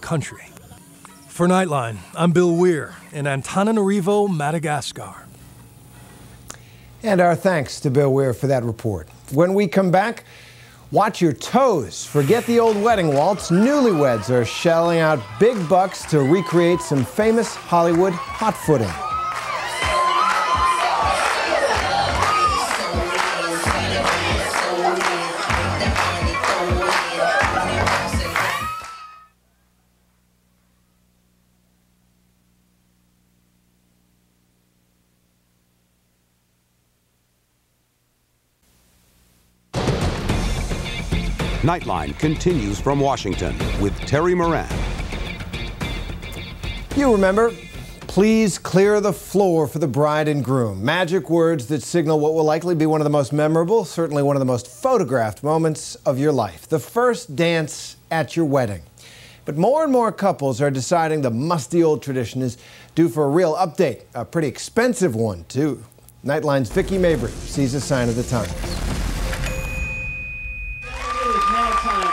country. For Nightline, I'm Bill Weir in Antananarivo, Madagascar. And our thanks to Bill Weir for that report. When we come back, watch your toes. Forget the old wedding waltz. Newlyweds are shelling out big bucks to recreate some famous Hollywood hot footing. Nightline continues from Washington with Terry Moran. You remember, please clear the floor for the bride and groom. Magic words that signal what will likely be one of the most memorable, certainly one of the most photographed moments of your life. The first dance at your wedding. But more and more couples are deciding the musty old tradition is due for a real update. A pretty expensive one, too. Nightline's Vicki Mabry sees a sign of the times.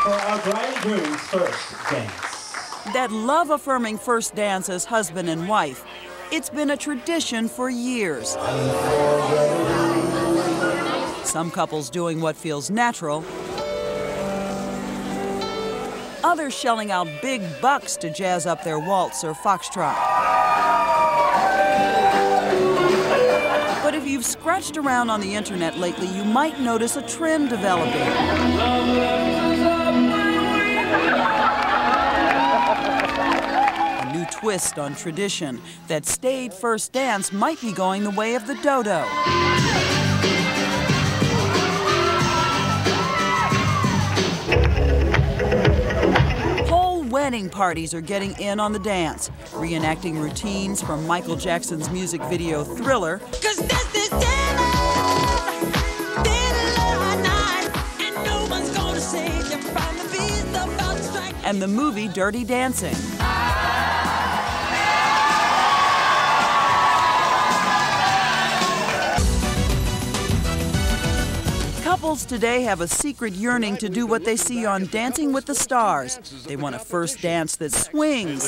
For our bride and groom's first dance. That love-affirming first dance as husband and wife, it's been a tradition for years. Some couples doing what feels natural, others shelling out big bucks to jazz up their waltz or foxtrot. But if you've scratched around on the internet lately, you might notice a trend developing. A new twist on tradition. That staid first dance might be going the way of the dodo. Whole wedding parties are getting in on the dance, reenacting routines from Michael Jackson's music video Thriller. 'Cause this is and the movie Dirty Dancing. Couples today have a secret yearning to do what they see on Dancing with the Stars. They want a first dance that swings.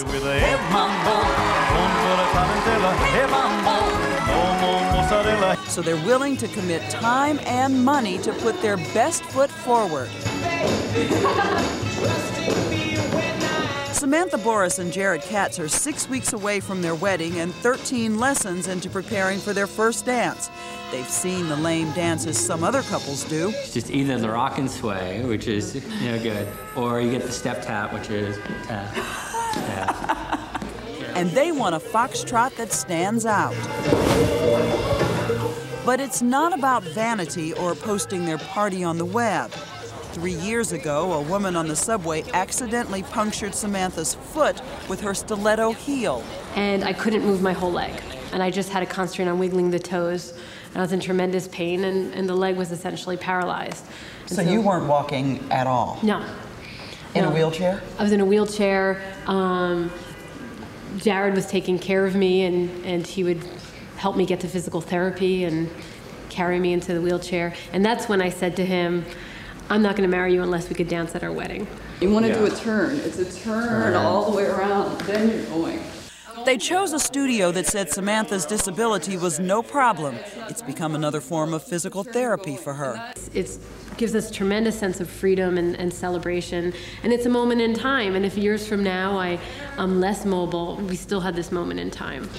So they're willing to commit time and money to put their best foot forward. Samantha Boris and Jared Katz are 6 weeks away from their wedding and 13 lessons into preparing for their first dance. They've seen the lame dances some other couples do. It's just either the rock and sway, which is good, or you get the step tap, which is And they want a foxtrot that stands out. But it's not about vanity or posting their party on the web. 3 years ago, a woman on the subway accidentally punctured Samantha's foot with her stiletto heel. And I couldn't move my whole leg. And I just had to concentrate on wiggling the toes. And I was in tremendous pain, and the leg was essentially paralyzed. So you weren't walking at all? No. In a wheelchair? I was in a wheelchair. Jared was taking care of me, and he would help me get to physical therapy and carry me into the wheelchair. And that's when I said to him, I'm not going to marry you unless we could dance at our wedding. You want to do a turn. It's a turn all the way around. Then you're going. They chose a studio that said Samantha's disability was no problem. It's become another form of physical therapy for her. It gives us a tremendous sense of freedom and celebration. And it's a moment in time. And if years from now I'm less mobile, we still have this moment in time.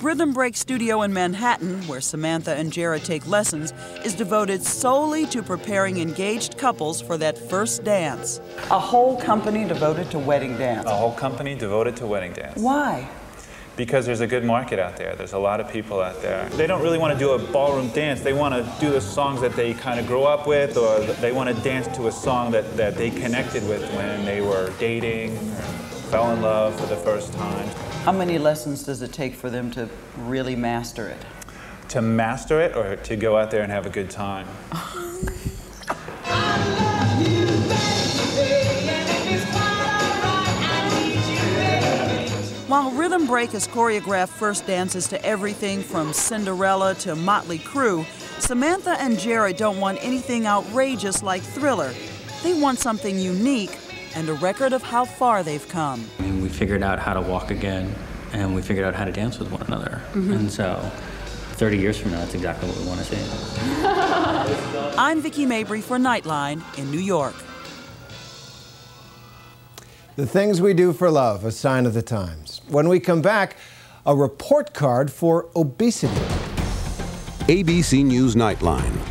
Rhythm Break Studio in Manhattan, where Samantha and Jared take lessons, is devoted solely to preparing engaged couples for that first dance. A whole company devoted to wedding dance? A whole company devoted to wedding dance. Why? Because there's a good market out there. There's a lot of people out there. They don't really want to do a ballroom dance. They want to do the songs that they kind of grew up with, or they want to dance to a song that they connected with when they were dating, or fell in love for the first time. How many lessons does it take for them to really master it? To master it, or to go out there and have a good time? While Rhythm Break has choreographed first dances to everything from Cinderella to Motley Crue, Samantha and Jared don't want anything outrageous like Thriller. They want something unique and a record of how far they've come. I mean, we figured out how to walk again, and we figured out how to dance with one another. And so 30 years from now, that's exactly what we want to see. I'm Vicki Mabry for Nightline in New York. The things we do for love, a sign of the times. When we come back, a report card for obesity. ABC News Nightline.